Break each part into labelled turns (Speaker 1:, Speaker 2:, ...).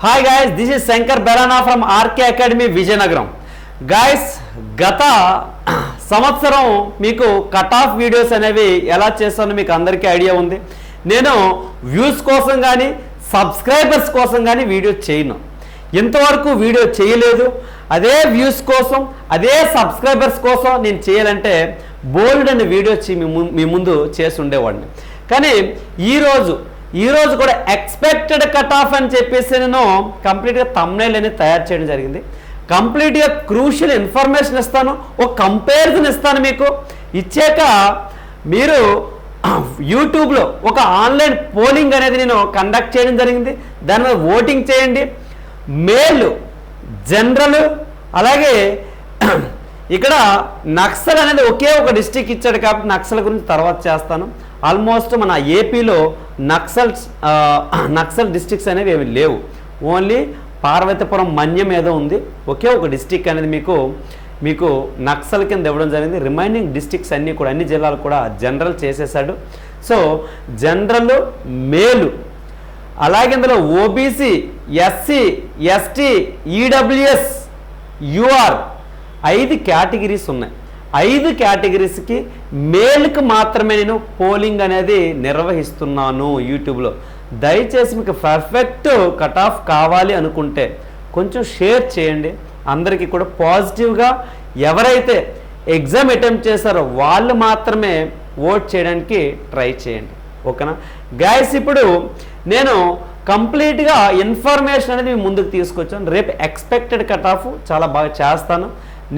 Speaker 1: Hi guys, this is Shankar Berana from RK academy Vizianagaram. Guys, గత సంవత్సరం మీకు కట్ ఆఫ్ వీడియోస్ అనేవి ఎలా చేస్తానో మీకు అందరికీ ఐడియా ఉంది. నేను వ్యూస్ కోసం కానీ సబ్స్క్రైబర్స్ కోసం కానీ వీడియో చేయను, ఇంతవరకు వీడియో చేయలేదు. అదే వ్యూస్ కోసం అదే సబ్స్క్రైబర్స్ కోసం నేను చేయాలంటే బోల్డ్ అనే వీడియో మీ ముందు చేసి ఉండేవాడిని. కానీ ఈరోజు కూడా ఎక్స్పెక్టెడ్ కట్ ఆఫ్ అని చెప్పేసి నేను కంప్లీట్గా థంబ్నెయిల్ అనేది తయారు చేయడం జరిగింది. కంప్లీట్గా క్రూషియల్ ఇన్ఫర్మేషన్ ఇస్తాను, ఒక కంపారిజన్ ఇస్తాను. మీకు ఇచ్చాక మీరు యూట్యూబ్లో ఒక ఆన్లైన్ పోలింగ్ అనేది నేను కండక్ట్ చేయడం జరిగింది. దాని మీద ఓటింగ్ చేయండి. మేల్, జనరల్, అలాగే ఇక్కడ నక్సల్ అనేది ఒకే ఒక డిస్టిక్ ఇచ్చాడు కాబట్టి నక్సల్ గురించి తర్వాత చేస్తాను. ఆల్మోస్ట్ మన ఏపీలో నక్సల్ డిస్టిక్స్ అనేవి ఏమి లేవు, ఓన్లీ పార్వతీపురం, మన్యం ఏదో ఉంది. ఒకే ఒక డిస్టిక్ అనేది మీకు నక్సల్ కింద ఇవ్వడం జరిగింది. రిమైనింగ్ డిస్టిక్స్ అన్నీ కూడా, అన్ని జిల్లాలు కూడా జనరల్ చేసేసాడు. సో జనరల్, మేలు, అలాగే ఇందులో OBC, SC, ST, EWS, UR 5 categories ఉన్నాయి. 5 కేటగిరీస్కి మేల్కి మాత్రమే నేను పోలింగ్ అనేది నిర్వహిస్తున్నాను యూట్యూబ్లో. దయచేసి మీకు పర్ఫెక్ట్ కట్ ఆఫ్ కావాలి అనుకుంటే కొంచెం షేర్ చేయండి. అందరికీ కూడా పాజిటివ్గా ఎవరైతే ఎగ్జామ్ అటెంప్ట్ చేశారో వాళ్ళు మాత్రమే ఓట్ చేయడానికి ట్రై చేయండి. ఓకేనా గైస్? ఇప్పుడు నేను కంప్లీట్గా ఇన్ఫర్మేషన్ అనేది ముందుకు తీసుకొచ్చాను. రేపు ఎక్స్పెక్టెడ్ కట్ ఆఫ్ చాలా బాగా చేస్తాను.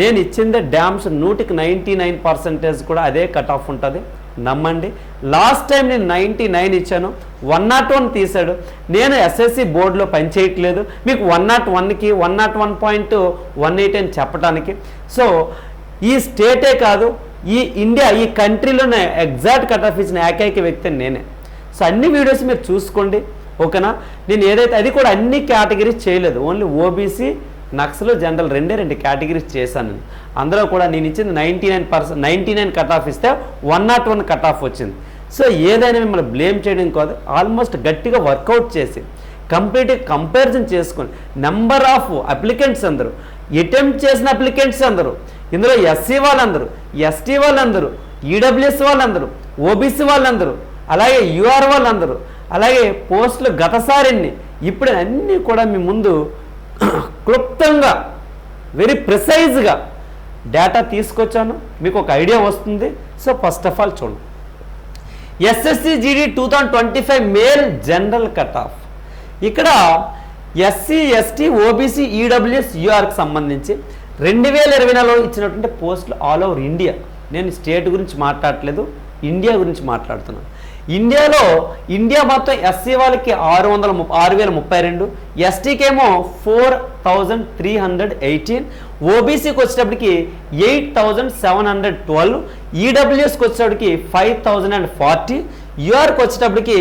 Speaker 1: నేను ఇచ్చిందే డ్యామ్స్ 99% కూడా అదే కట్ ఆఫ్ ఉంటుంది, నమ్మండి. లాస్ట్ టైం నేను 99 ఇచ్చాను, 101 తీశాడు. నేను ఎస్ఎస్సి బోర్డులో పనిచేయట్లేదు మీకు 101కి 101.18 అని చెప్పడానికి. సో ఈ స్టేటే కాదు, ఈ ఇండియా, ఈ కంట్రీలోనే ఎగ్జాక్ట్ కట్ ఆఫ్ ఇచ్చిన ఏకైక వ్యక్తి నేనే. సో అన్ని వీడియోస్ మీరు చూసుకోండి. ఓకేనా? నేను ఏదైతే అది కూడా అన్ని కేటగిరీస్ చేయలేదు, only OBC, Naxal, general 2 categories చేశాను. అందులో కూడా నేను ఇచ్చింది 99 కట్ ఆఫ్ ఇస్తే 101 కట్ ఆఫ్ వచ్చింది. సో ఏదైనా మిమ్మల్ని బ్లేమ్ చేయడం కాదు, ఆల్మోస్ట్ గట్టిగా వర్కౌట్ చేసి కంప్లీట్గా కంపారిజన్ చేసుకొని నెంబర్ ఆఫ్ అప్లికెంట్స్ అందరూ, అటెంప్ట్ చేసిన అప్లికెంట్స్ అందరూ, ఇందులో ఎస్సీ వాళ్ళందరూ, ఎస్టీ వాళ్ళందరూ, ఈడబ్ల్యూఎస్ వాళ్ళందరూ, ఓబీసీ వాళ్ళందరూ, అలాగే యూఆర్ వాళ్ళందరూ, అలాగే పోస్టులు గతసారిన్ని, ఇప్పుడు అన్నీ కూడా మీ ముందు క్లుప్తంగా వెరీ ప్రిసైజ్గా డేటా తీసుకొచ్చాను. మీకు ఒక ఐడియా వస్తుంది. సో ఫస్ట్ ఆఫ్ ఆల్ చూడండి, SSC GD 2025 male general cut off. ఇక్కడ ఎస్సీ, ఎస్టీ, ఓబీసీ, ఈడబ్ల్యూఎస్, యూఆర్కి సంబంధించి 2024లో ఇచ్చినటువంటి పోస్టులు ఆల్ ఓవర్ ఇండియా. నేను స్టేట్ గురించి మాట్లాడట్లేదు, ఇండియా గురించి మాట్లాడుతున్నాను. ఇండియా మొత్తం ఎస్సీ వాళ్ళకి 6032, ఎస్టీకి ఏమో 4318, ఓబీసీకి వచ్చేటప్పటికి 8712, ఈడబ్ల్యూఎస్కి వచ్చేటప్పటికి 5040, యూఆర్కి వచ్చేటప్పటికి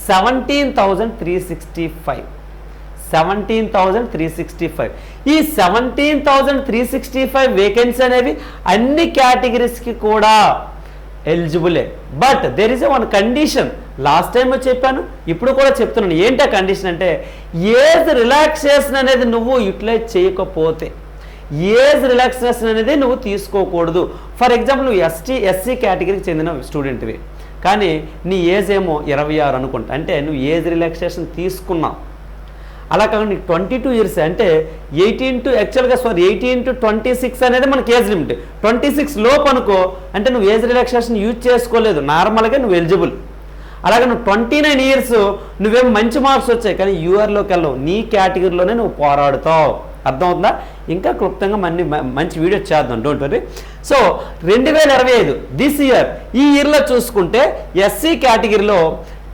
Speaker 1: 17365. 17365. ఈ 17365 వేకెన్సీ అనేవి అన్ని కేటగిరీస్కి కూడా ఎలిజిబులే. But there is one condition. Last time చెప్పాను, ఇప్పుడు కూడా చెప్తున్నాను. ఏంటి ఆ కండిషన్ అంటే, ఏజ్ రిలాక్సేషన్ అనేది నువ్వు యూటిలైజ్ చేయకపోతే, ఏజ్ రిలాక్సేషన్ అనేది నువ్వు తీసుకోకూడదు. ఫర్ ఎగ్జాంపుల్, నువ్వు ఎస్సీ కేటగిరీకి చెందిన స్టూడెంట్వి, కానీ నీ ఏజ్ ఏమో 26 అనుకుంటా, అంటే నువ్వు ఏజ్ రిలాక్సేషన్ తీసుకున్నావు. అలా కాకుండా నీకు 22 ఇయర్స్ అంటే 18 to 26 అనేది మనకి ఏజ్ లిమిట్. 26 లోపు అనుకో అంటే నువ్వు ఏజ్ రిలాక్సేషన్ యూజ్ చేసుకోలేదు, నార్మల్గా నువ్వు ఎలిజిబుల్. అలాగే నువ్వు 29 ఇయర్స్, నువ్వేమో మంచి మార్క్స్ వచ్చాయి కానీ యూఆర్లోకి వెళ్ళవు, నీ కేటగిరీలోనే నువ్వు పోరాడుతావు. అర్థమవుతుందా? ఇంకా క్లుప్తంగా మంచి వీడియో చేద్దాం, don't worry. So 2025 this year, ఈ ఇయర్లో చూసుకుంటే ఎస్సీ కేటగిరీలో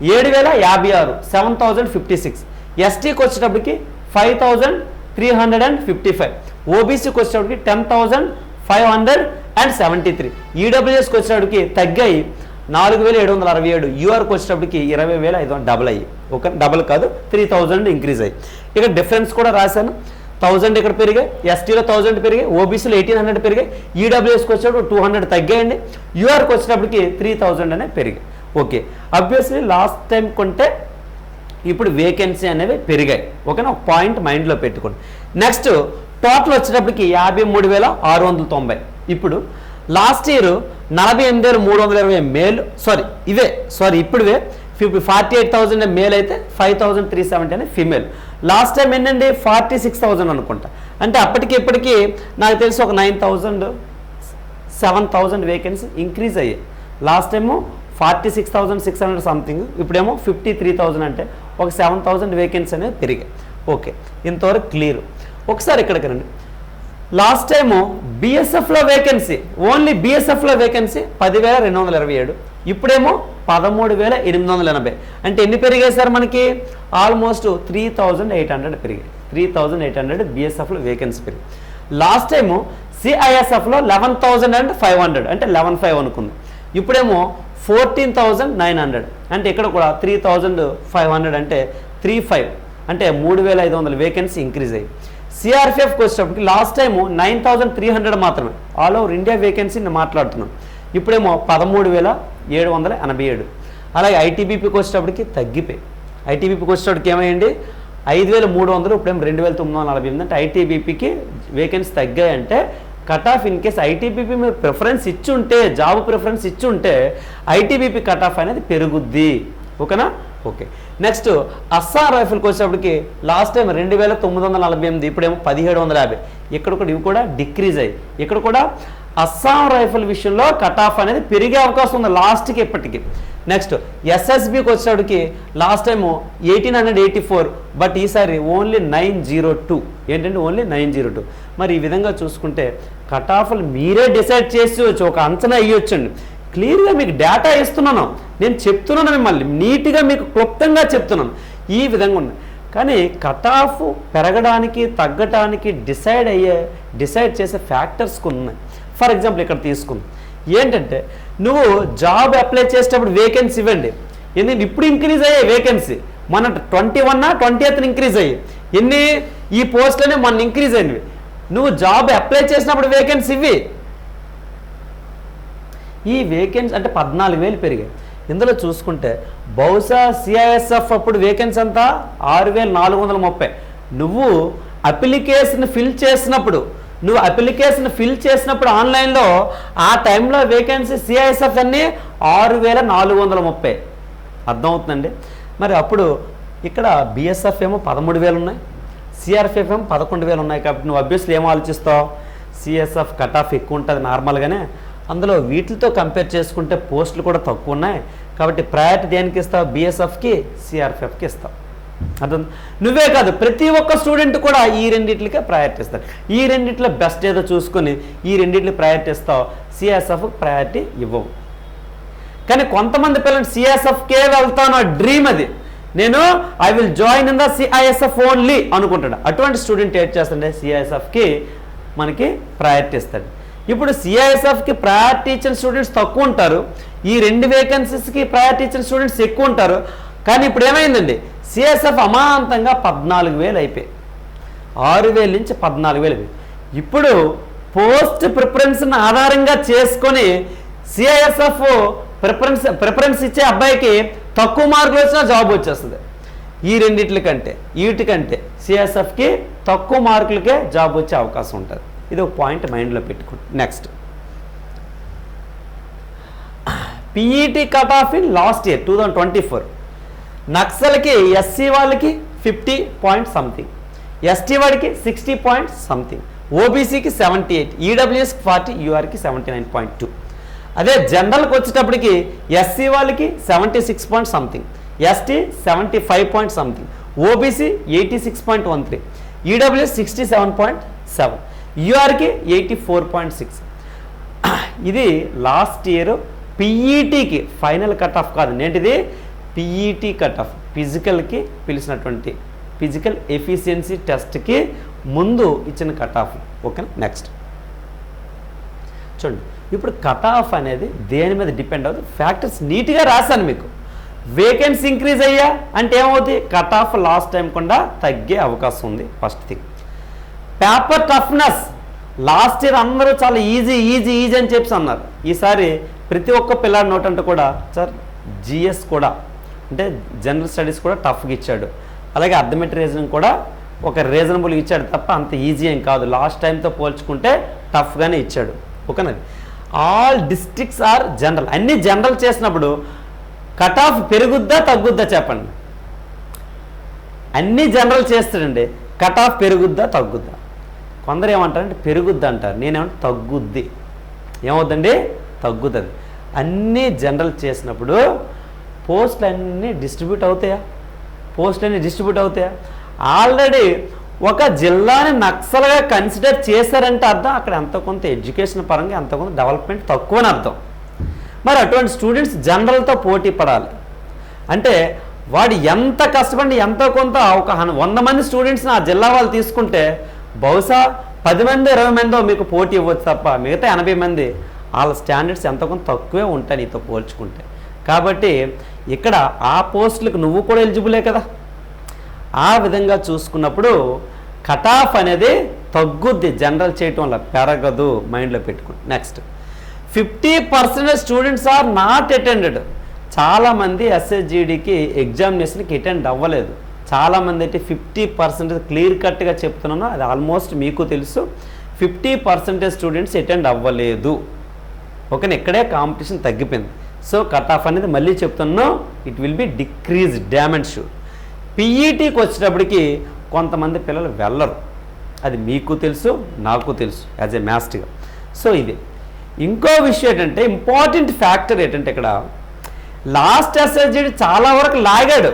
Speaker 1: 7056, 7056, ఎస్టీకి వచ్చేటప్పటికి 5355, ఓబీసీకి వచ్చేటప్పటికి 10573, ఈడబ్ల్యూఎస్కి వచ్చేటప్పటికి తగ్గాయి 4767, యూఆర్కి వచ్చేటప్పటికి 20500 డబుల్ అయ్యి. ఓకే, డబుల్ కాదు 3000 ఇంక్రీజ్ అయ్యి. ఇక్కడ డిఫరెన్స్ కూడా రాశాను. 1000 ఇక్కడ పెరిగాయి, ఎస్టీలో 1000 పెరిగాయి, ఓబీసీలో 1800 పెరిగాయి, ఈడబ్ల్యూఎస్కి వచ్చేటప్పుడు 200 తగ్గాయండి, యూఆర్కి వచ్చేటప్పటికి 3000 అనే పెరిగాయి. ఓకే, అబ్వియస్లీ లాస్ట్ టైం కొంటే ఇప్పుడు వేకెన్సీ అనేవి పెరిగాయి. ఓకేనా, ఒక పాయింట్ మైండ్లో పెట్టుకోండి. నెక్స్ట్ టోటల్ వచ్చేటప్పటికి 53,690. ఇప్పుడు లాస్ట్ ఇయర్ 48,320 మేల్, ఇప్పుడువే 48,000 మేల్ అయితే 5,370 అనే ఫీమేల్. లాస్ట్ టైం ఏంటండి 46,000 అనుకుంటా. అంటే అప్పటికి ఇప్పటికీ నాకు తెలిసి ఒక 9,000 7,000 వేకెన్సీ ఇంక్రీజ్ అయ్యాయి. లాస్ట్ టైము 46,600 సంథింగ్, ఇప్పుడేమో 53,000, అంటే ఒక 7,000 వేకెన్సీ అనేది పెరిగాయి. ఓకే, ఇంతవరకు క్లియర్. ఒకసారి ఇక్కడికి రండి. లాస్ట్ టైము బిఎస్ఎఫ్లో వేకెన్సీ, ఓన్లీ బిఎస్ఎఫ్లో వేకెన్సీ 10,227, ఇప్పుడేమో 13,880. అంటే ఎన్ని పెరిగాయి సార్ మనకి? ఆల్మోస్ట్ 3,800 పెరిగాయి. 3,800 బిఎస్ఎఫ్లో వేకెన్సీ పెరిగాయి. లాస్ట్ టైము సిఐఎస్ఎఫ్లో 11,500, అంటే 11,500 అనుకుందాం. ఇప్పుడేమో 14,900, అంటే ఇక్కడ కూడా 3,500, అంటే 3,500, అంటే 3,500 వేకెన్సీ ఇంక్రీజ్ అయ్యి. సిఆర్పిఎఫ్కి వచ్చేటప్పటికి లాస్ట్ టైము 9,300 మాత్రమే, ఆల్ ఓవర్ ఇండియా వేకెన్సీ నేను మాట్లాడుతున్నాను. ఇప్పుడేమో 13,787. అలాగే ఐటీబీపీకి వచ్చేటప్పటికి తగ్గిపోయి, ఐటీబీపీకి వచ్చేటప్పటికి ఏమైంది 5,300, ఇప్పుడేమో 2,948. అంటే ఐటీబీపీకి వేకెన్సీ తగ్గాయంటే cut off in case ITBP మీరు ప్రిఫరెన్స్ ఇచ్చి ఉంటే, జాబ్ ప్రిఫరెన్స్ ఇచ్చి ఉంటే ఐటీబీపీ కట్ ఆఫ్ అనేది పెరుగుద్ది. ఓకేనా? ఓకే. నెక్స్ట్ అస్సాం రైఫిల్కి వచ్చేటప్పటికి లాస్ట్ టైం 2,948, ఇప్పుడేమో 1,750. ఇక్కడ కూడా ఇవి కూడా డిక్రీజ్ అయ్యి, ఇక్కడ కూడా అస్సాం రైఫిల్ విషయంలో కట్ ఆఫ్ అనేది పెరిగే అవకాశం ఉంది లాస్ట్కి ఇప్పటికి. నెక్స్ట్ ఎస్ఎస్బికి వచ్చేటప్పటికి లాస్ట్ టైము 1,884, బట్ ఈసారి ఓన్లీ 902. ఏంటంటే ఓన్లీ 902. మరి ఈ విధంగా చూసుకుంటే కట్ ఆఫ్లు మీరే డిసైడ్ చేసి ఒక అంచనా ఇవ్వచ్చండి. క్లియర్గా మీకు డేటా ఇస్తున్నాను, నేను చెప్తున్నాను, మిమ్మల్ని నీట్గా మీకు క్లుప్తంగా చెప్తున్నాను. ఈ విధంగా ఉన్నాయి. కానీ కట్ ఆఫ్ పెరగడానికి తగ్గడానికి డిసైడ్ చేసే ఫ్యాక్టర్స్ కొన్ని ఉన్నాయి. ఫర్ ఎగ్జాంపుల్ ఇక్కడ తీసుకుందాం. ఏంటంటే నువ్వు జాబ్ అప్లై చేసేటప్పుడు వేకెన్సీ ఇవ్వండి. ఎందుకంటే ఇప్పుడు ఇంక్రీజ్ అయ్యాయి వేకెన్సీ, మన 21th ఇంక్రీజ్ అయ్యి, ఎన్ని ఈ పోస్టులనే మొన్న ఇంక్రీజ్ అయినవి. నువ్వు జాబ్ అప్లై చేసినప్పుడు వేకెన్సీ ఇవ్వి. ఈ వేకెన్సీ అంటే 14,000 పెరిగాయి. ఇందులో చూసుకుంటే బహుశా సిఐఎస్ఎఫ్ అప్పుడు వేకెన్సీ అంతా 6,430. నువ్వు అప్లికేషన్ ఫిల్ చేసినప్పుడు ఆన్లైన్లో ఆ టైంలో వేకెన్సీ సిఐఎస్ఎఫ్ అన్ని 6,430. అర్థమవుతుందండి? మరి అప్పుడు ఇక్కడ బిఎస్ఎఫ్ ఏమో 13,000 ఉన్నాయి, సిఆర్పిఎఫ్ ఏమో 11,000 ఉన్నాయి. కాబట్టి నువ్వు అబ్వియస్లీ ఏమో ఆలోచిస్తావు, సిఎస్ఎఫ్ కట్ ఆఫ్ ఎక్కువ ఉంటుంది నార్మల్గానే, అందులో వీటితో కంపేర్ చేసుకుంటే పోస్టులు కూడా తక్కువ ఉన్నాయి, కాబట్టి ప్రయారిటీ దేనికి ఇస్తావు? బిఎస్ఎఫ్కి, సిఆర్పిఎఫ్కి ఇస్తావు. అర్థం? నువ్వే కాదు, ప్రతి ఒక్క స్టూడెంట్ కూడా ఈ రెండింటికే ప్రయారిటీ ఇస్తారు. ఈ రెండింటిలో బెస్ట్ ఏదో చూసుకొని ఈ రెండింటికి ప్రయారిటీ ఇస్తావు, సిఎస్ఎఫ్ ప్రయారిటీ ఇవ్వవు. కానీ కొంతమంది పిల్లలు సిఎస్ఎఫ్కే వెళ్తాను డ్రీమ్, అది నేను I will join in the CISF only అనుకుంటాడు. అటువంటి స్టూడెంట్ ఏం చేస్తాడే సిఐఎస్ఎఫ్కి మనకి ప్రయారిటీ ఇస్తాడు. ఇప్పుడు సిఐఎస్ఎఫ్కి ప్రయారిటీ ఇచ్చిన స్టూడెంట్స్ తక్కువ ఉంటారు, ఈ 2 వేకెన్సీస్కి ప్రయారిటీ ఇచ్చిన స్టూడెంట్స్ ఎక్కువ ఉంటారు. కానీ ఇప్పుడు ఏమైందండి, సిఎస్ఎఫ్ అమాంతంగా 14,000 అయిపోయి 6,000 నుంచి 14,000. ఇప్పుడు పోస్ట్ ప్రిఫరెన్స్ని ఆధారంగా చేసుకొని సిఐఎస్ఎఫ్ ప్రిఫరెన్స్ ఇచ్చే అబ్బాయికి తక్కువ మార్కులు వచ్చినా జాబ్ వచ్చేస్తుంది. ఈ వీటికంటే సిఎస్ఎఫ్కి తక్కువ మార్కులకే జాబ్ వచ్చే అవకాశం ఉంటుంది. ఇది ఒక పాయింట్ మైండ్లో పెట్టుకోండి. Next PET cut off in last year 2024. నక్సల్కి ఎస్సీ వాళ్ళకి 50 పాయింట్ సంథింగ్, ఎస్టీ వాడికి 60 పాయింట్ సంథింగ్, ఓబీసీకి 78, ఈడబ్ల్యూఎస్కి 40, యూఆర్కి 79.2. అదే జనరల్కి వచ్చేటప్పటికి ఎస్సీ వాళ్ళకి 76 point something, ST 75 point something, OBC 86.13, EWS 67.7, యూఆర్కి 84.6. ఇది లాస్ట్ ఇయర్ పీఈటీకి ఫైనల్ కట్ ఆఫ్ కాదు, ఏంటిది పీఈటీ కట్ ఆఫ్, ఫిజికల్కి పిలిచినటువంటి ఫిజికల్ ఎఫిషియన్సీ టెస్ట్కి ముందు ఇచ్చిన కట్ ఆఫ్. ఓకేనా? నెక్స్ట్ చూడండి, ఇప్పుడు కట్ ఆఫ్ అనేది దేని మీద డిపెండ్ అవుతుంది, ఫ్యాక్టర్స్ నీట్గా రాశాను మీకు. వేకెన్సీ ఇంక్రీజ్ అయ్యా అంటే ఏమవుతుంది, కట్ ఆఫ్ లాస్ట్ టైం కూడా తగ్గే అవకాశం ఉంది. First thing paper toughness, last year అందరూ చాలా ఈజీ అని చెప్పి అన్నారు. ఈసారి ప్రతి ఒక్క పిల్లాడి నోట్ అంటే కూడా సార్ జిఎస్ కూడా అంటే జనరల్ స్టడీస్ కూడా టఫ్గా ఇచ్చాడు, అలాగే అర్థమెటిక్ రీజనింగ్ కూడా ఒక రీజనబుల్ ఇచ్చాడు తప్ప అంత ఈజీ ఏం కాదు, లాస్ట్ టైంతో పోల్చుకుంటే టఫ్గానే ఇచ్చాడు. ఓకేనా? All districts are general. అన్ని జనరల్ చేసినప్పుడు కట్ ఆఫ్ పెరుగుద్దా తగ్గుద్దా చెప్పండి. అన్ని జనరల్ చేస్తాడండి, కట్ ఆఫ్ పెరుగుద్దా తగ్గుద్దా? కొందరు ఏమంటారంటే పెరుగుద్ది అంటారు, నేనేమంటే తగ్గుద్ది. ఏమవుద్దండి? తగ్గుతుంది. అన్నీ జనరల్ చేసినప్పుడు పోస్టులు అన్నీ డిస్ట్రిబ్యూట్ అవుతాయా? పోస్టులు అన్నీ డిస్ట్రిబ్యూట్ అవుతాయా? ఆల్రెడీ ఒక జిల్లాని నక్సల్గా కన్సిడర్ చేశారంటే అర్థం అక్కడ ఎంతో కొంత ఎడ్యుకేషన్ పరంగా ఎంతో కొంత డెవలప్మెంట్ తక్కువని అర్థం. మరి అటువంటి స్టూడెంట్స్ జనరల్తో పోటీ పడాలి అంటే వాడు ఎంత కష్టపడి ఎంతో కొంత ఒక 100 మంది స్టూడెంట్స్ని ఆ జిల్లా వాళ్ళు తీసుకుంటే బహుశా 10 మంది 20 మందో మీకు పోటీ ఇవ్వచ్చు తప్ప మిగతా 80 మంది వాళ్ళ స్టాండర్డ్స్ ఎంతో కొంత తక్కువే ఉంటాయి నీతో పోల్చుకుంటే. కాబట్టి ఇక్కడ ఆ పోస్టులకు నువ్వు కూడా ఎలిజిబులే కదా. ఆ విధంగా చూసుకున్నప్పుడు కట్ ఆఫ్ అనేది తగ్గుద్ది జనరల్ చేయటం వల్ల, పెరగదు, మైండ్లో పెట్టుకోండి. Next 50% students are not attended. చాలామంది ఎస్ఎస్జిడికి ఎగ్జామినేషన్కి అటెండ్ అవ్వలేదు. చాలామంది అయితే 50% క్లియర్ కట్గా చెప్తున్నాను, అది ఆల్మోస్ట్ మీకు తెలుసు. 50% స్టూడెంట్స్ అటెండ్ అవ్వలేదు. ఓకేనా? ఇక్కడే కాంపిటీషన్ తగ్గిపోయింది. సో కట్ ఆఫ్ అనేది మళ్ళీ చెప్తున్నాను, it will be decrease, damn and sure. పీఈటీకి వచ్చేటప్పటికి కొంతమంది పిల్లలు వెళ్ళరు, అది మీకు తెలుసు, నాకు తెలుసు యాజ్ ఏ మ్యాథ్స్గా. సో ఇది ఇంకో విషయం ఏంటంటే, ఇంపార్టెంట్ ఫ్యాక్టర్ ఏంటంటే ఇక్కడ లాస్ట్ ఎస్ఎస్జిడి చాలా వరకు లాగాడు.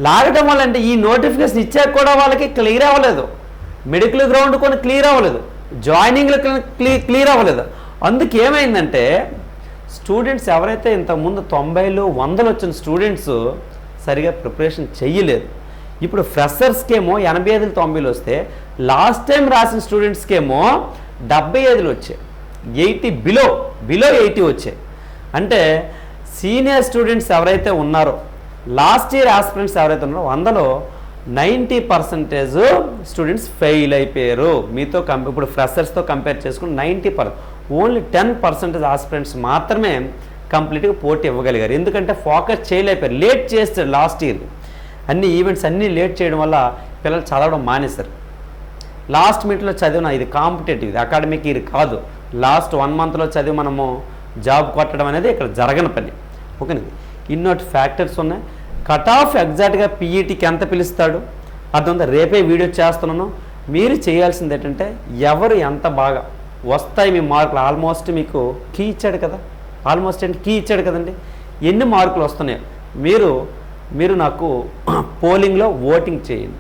Speaker 1: లాగడం వల్ల అంటే ఈ నోటిఫికేషన్ ఇచ్చాక కూడా వాళ్ళకి క్లియర్ అవ్వలేదు, మెడికల్ గ్రౌండ్ కొన్ని క్లియర్ అవ్వలేదు, జాయినింగ్లు క్లియర్ అవ్వలేదు. అందుకు ఏమైందంటే స్టూడెంట్స్ ఎవరైతే ఇంతకుముందు 90లు 100లు వచ్చిన స్టూడెంట్స్ సరిగా ప్రిపరేషన్ చెయ్యలేదు. ఇప్పుడు ఫ్రెషర్స్కేమో 85లు 90లు వస్తే లాస్ట్ టైం రాసిన స్టూడెంట్స్కేమో 75లు వచ్చాయి, 80 బిలో 80 వచ్చాయి. అంటే సీనియర్ స్టూడెంట్స్ ఎవరైతే ఉన్నారో, లాస్ట్ ఇయర్ ఆస్పిరెంట్స్ ఎవరైతే ఉన్నారో 100లో 90% స్టూడెంట్స్ ఫెయిల్ అయిపోయారు. మీతో ఇప్పుడు ఫ్రెషర్స్తో కంపేర్ చేసుకుని 90%, ఓన్లీ 10% ఆస్పిరెంట్స్ మాత్రమే కంప్లీట్గా పోటీ ఇవ్వగలిగారు. ఎందుకంటే ఫోకస్ చేయలేకపోయారు, లేట్ చేస్తారు. లాస్ట్ ఇయర్ అన్ని ఈవెంట్స్ అన్నీ లేట్ చేయడం వల్ల పిల్లలు చదవడం మానేశారు. లాస్ట్ మినిట్లో చదివిన ఇది కాంపిటేటివ్, ఇది అకాడమిక్ ఇయర్ కాదు. లాస్ట్ 1 మంత్లో చదివి మనము జాబ్ కొట్టడం అనేది ఇక్కడ జరగని పని. ఓకేనా? ఇన్నోటి ఫ్యాక్టర్స్ ఉన్నాయి. కట్ ఆఫ్ ఎగ్జాక్ట్గా పీఈటీకి ఎంత పిలుస్తాడు అర్థంతో రేపే వీడియో చేస్తున్నాను. మీరు చేయాల్సింది ఏంటంటే ఎవరు ఎంత బాగా వస్తాయి మీ మార్కులు, ఆల్మోస్ట్ మీకు కీ ఇచ్చాడు కదా, ఆల్మోస్ట్ అంటే కీ ఇచ్చాడు కదండి, ఎన్ని మార్కులు వస్తున్నాయో మీరు నాకు పోలింగ్లో ఓటింగ్ చేయండి.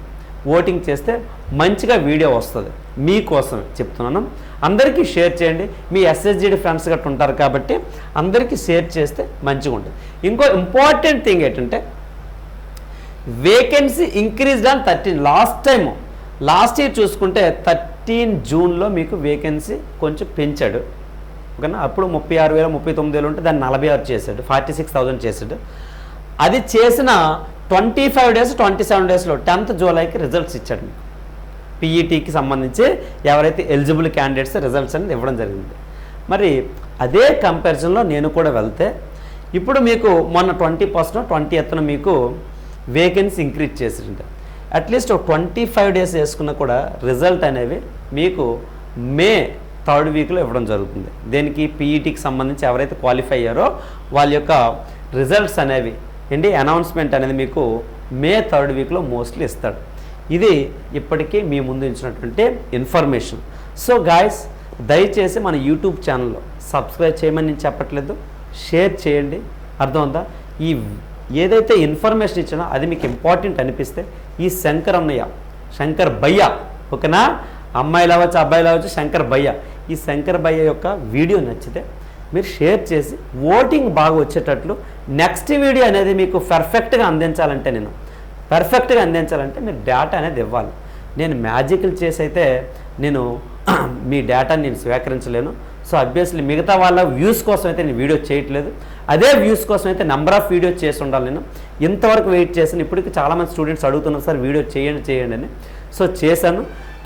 Speaker 1: ఓటింగ్ చేస్తే మంచిగా వీడియో వస్తుంది, మీకోసం చెప్తున్నాను. అందరికీ షేర్ చేయండి, మీ ఎస్ఎస్జిడి ఫ్రెండ్స్ గట్రా ఉంటారు కాబట్టి అందరికీ షేర్ చేస్తే మంచిగా ఉంటుంది. ఇంకో ఇంపార్టెంట్ థింగ్ ఏంటంటే vacancy increased on 13. Last year చూసుకుంటే 13 జూన్లో మీకు వేకెన్సీ కొంచెం పెంచాడు. ఓకేనా? అప్పుడు 36,000 39,000 ఉంటే దాన్ని 46 చేశాడు, 46,000 చేశాడు. అది చేసిన 25 డేస్ 27 డేస్లో 10th జూలైకి రిజల్ట్స్ ఇచ్చాడు మీకు. పీఈటీకి సంబంధించి ఎవరైతే ఎలిజిబుల్ క్యాండిడేట్స్ రిజల్ట్స్ అనేది ఇవ్వడం జరిగింది. మరి అదే కంపారిజన్లో నేను కూడా వెళ్తే ఇప్పుడు మీకు మొన్న 20% 20th మీకు వేకెన్సీ ఇంక్రీజ్ చేసింది. అట్లీస్ట్ ఒక 25 డేస్ వేసుకున్నా కూడా రిజల్ట్ అనేవి మీకు మే 3rd వీక్లో ఇవ్వడం జరుగుతుంది. దేనికి? పీఈటీకి సంబంధించి ఎవరైతే క్వాలిఫై అయ్యారో వాళ్ళ యొక్క రిజల్ట్స్ అనేవి అనౌన్స్మెంట్ అనేది మీకు మే 3rd వీక్లో మోస్ట్లీ ఇస్తాడు. ఇది ఇప్పటికీ మీ ముందు ఇచ్చినటువంటి ఇన్ఫర్మేషన్. సో గాయస్, దయచేసి మన యూట్యూబ్ ఛానల్లో సబ్స్క్రైబ్ చేయమని నేను చెప్పట్లేదు, షేర్ చేయండి. అర్థమవుతుందా? ఈ ఏదైతే ఇన్ఫర్మేషన్ ఇచ్చినా అది మీకు ఇంపార్టెంట్ అనిపిస్తే ఈ శంకర్ భయ్య, ఓకేనా? అమ్మాయిలు అవ్వచ్చు అబ్బాయిలు అవ్వచ్చు, శంకర్ భయ్య, ఈ శంకర్ భయ్య యొక్క వీడియో నచ్చితే మీరు షేర్ చేసి ఓటింగ్ బాగా వచ్చేటట్లు నెక్స్ట్ వీడియో అనేది మీకు పర్ఫెక్ట్గా అందించాలంటే మీరు డేటా అనేది ఇవ్వాలి. నేను మ్యాజిక్లు చేసి అయితే నేను మీ డేటాని నేను స్వీకరించలేను. సో అబ్వియస్లీ మిగతా వాళ్ళ వ్యూస్ కోసం అయితే నేను వీడియో చేయట్లేదు, అదే వ్యూస్ కోసం అయితే నెంబర్ ఆఫ్ వీడియోస్ చేసి ఉండాలి. నేను ఇంతవరకు వెయిట్ చేశాను. ఇప్పటికి చాలామంది స్టూడెంట్స్ అడుగుతున్నారు సార్ వీడియో చేయండి అని. సో చేశాను.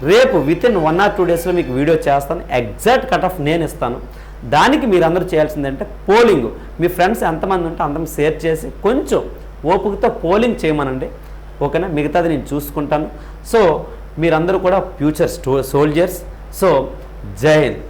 Speaker 1: రేపు వితిన్ 1 or 2 డేస్లో మీకు వీడియో చేస్తాను. ఎగ్జాక్ట్ కట్ ఆఫ్ నేను ఇస్తాను. దానికి మీరందరూ చేయాల్సిందంటే పోలింగ్. మీ ఫ్రెండ్స్ ఎంతమంది ఉంటే అంతమంది షేర్ చేసి కొంచెం ఓపికతో పోలింగ్ చేయమనండి. ఓకేనా, మిగతాది నేను చూసుకుంటాను. సో మీరందరూ కూడా ఫ్యూచర్ సోల్జర్స్. సో జై హింద్.